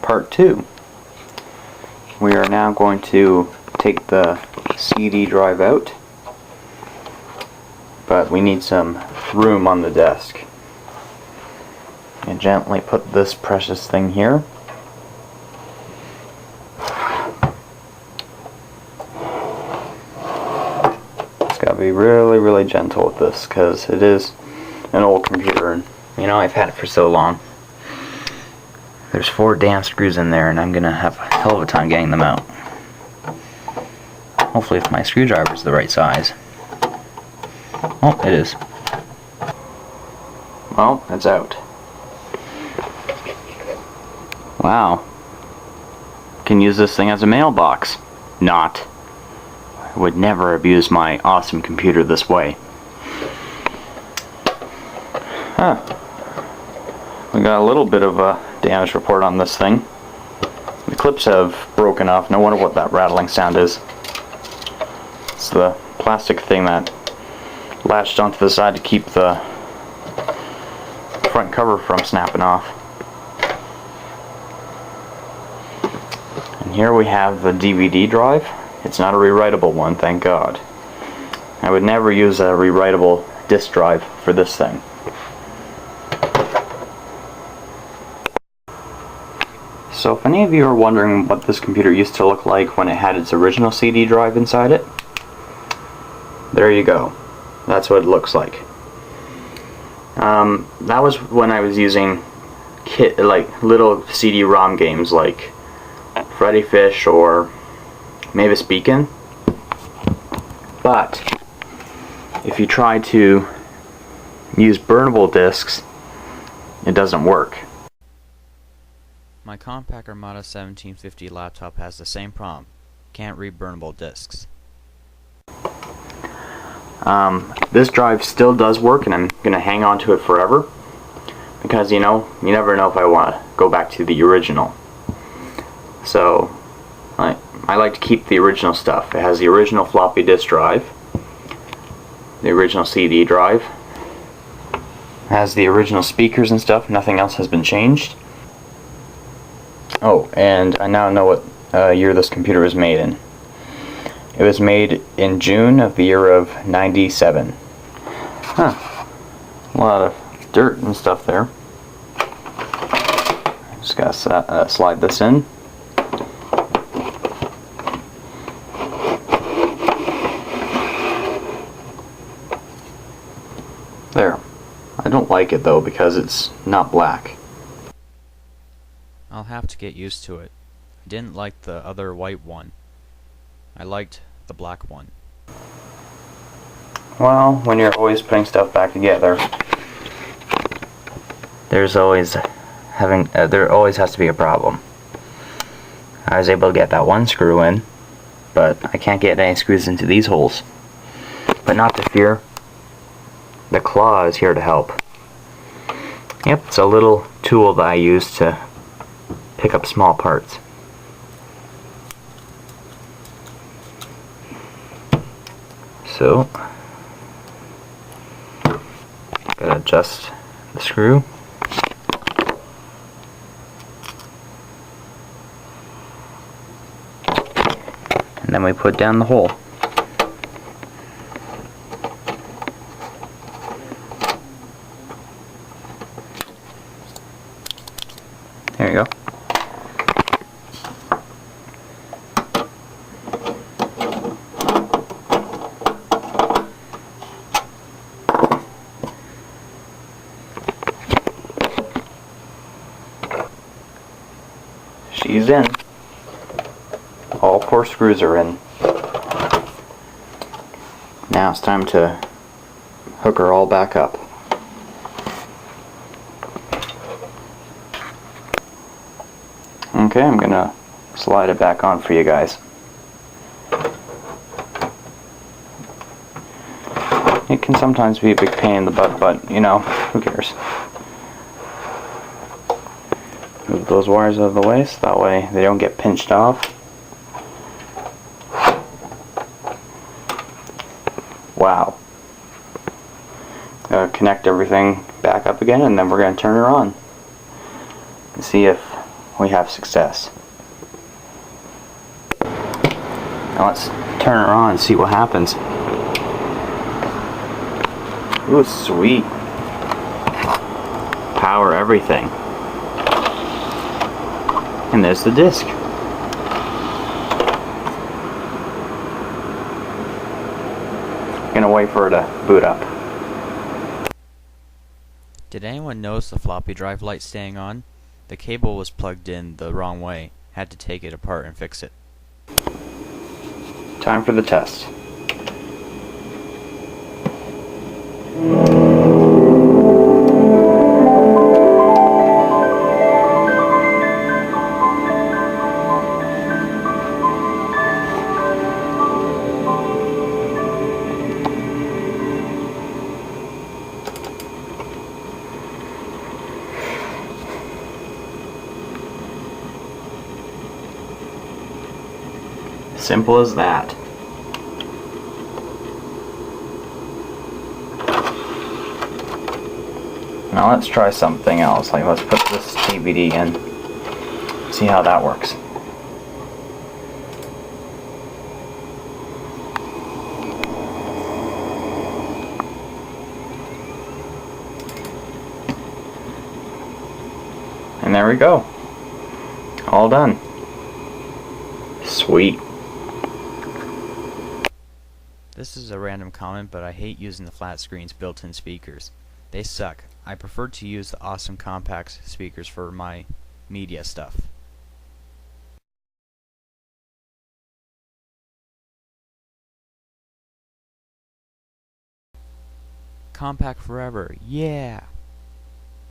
part 2. We are now going to take the CD drive out, but we need some room on the desk. And gently put this precious thing here. Just gotta be really, really gentle with this because it is an old computer, and you know, I've had it for so long. There's 4 damn screws in there, and I'm gonna have a hell of a time getting them out. Hopefully, if my screwdriver is the right size. Oh, it is. Well, it's out. Wow. Can use this thing as a mailbox. Not. I would never abuse my awesome computer this way. Huh. We got a little bit of a damage report on this thing. The clips have broken off. No wonder what that rattling sound is. It's the plastic thing that latched onto the side to keep the front cover from snapping off. And here we have the DVD drive. It's not a rewritable one, thank God. I would never use a rewritable disk drive for this thing. So if any of you are wondering what this computer used to look like when it had its original CD drive inside it, there you go. That's what it looks like. That was when I was using little CD-ROM games like Freddy Fish or Mavis Beacon. But if you try to use burnable discs, it doesn't work. My Compaq Armada 1750 laptop has the same problem. Can't read burnable discs. This drive still does work, and I'm going to hang on to it forever because, you know, you never know if I want to go back to the original. So I like to keep the original stuff. It has the original floppy disk drive, the original CD drive, it has the original speakers and stuff. Nothing else has been changed. Oh, and I now know what year this computer was made in. It was made in June of the year of 97. Huh. A lot of dirt and stuff there. Just gotta slide this in. There. I don't like it though because it's not black. I'll have to get used to it. I didn't like the other white one. I liked the black one. Well, when you're always putting stuff back together, there always has to be a problem. I was able to get that one screw in, but I can't get any screws into these holes. But not to fear, the claw is here to help. Yep, it's a little tool that I use to pick up small parts. So, gotta adjust the screw. And then we put down the hole. There you go. She's in. All 4 screws are in. Now it's time to hook her all back up. Okay, I'm gonna slide it back on for you guys. It can sometimes be a big pain in the butt, but you know, who cares? Move those wires out of the way so that way they don't get pinched off. Wow. Connect everything back up again, and then we're going to turn her on and see if we have success. Now let's turn it on and see what happens. Ooh, sweet. Power everything. And there's the disc. Gonna wait for it to boot up. Did anyone notice the floppy drive light staying on? The cable was plugged in the wrong way. Had to take it apart and fix it. Time for the test. Simple as that. Now let's try something else. Like, let's put this DVD in. See how that works. And there we go. All done. Sweet. This is a random comment, but I hate using the flat screen's built-in speakers. They suck. I prefer to use the awesome Compaq speakers for my media stuff. Compaq forever, yeah!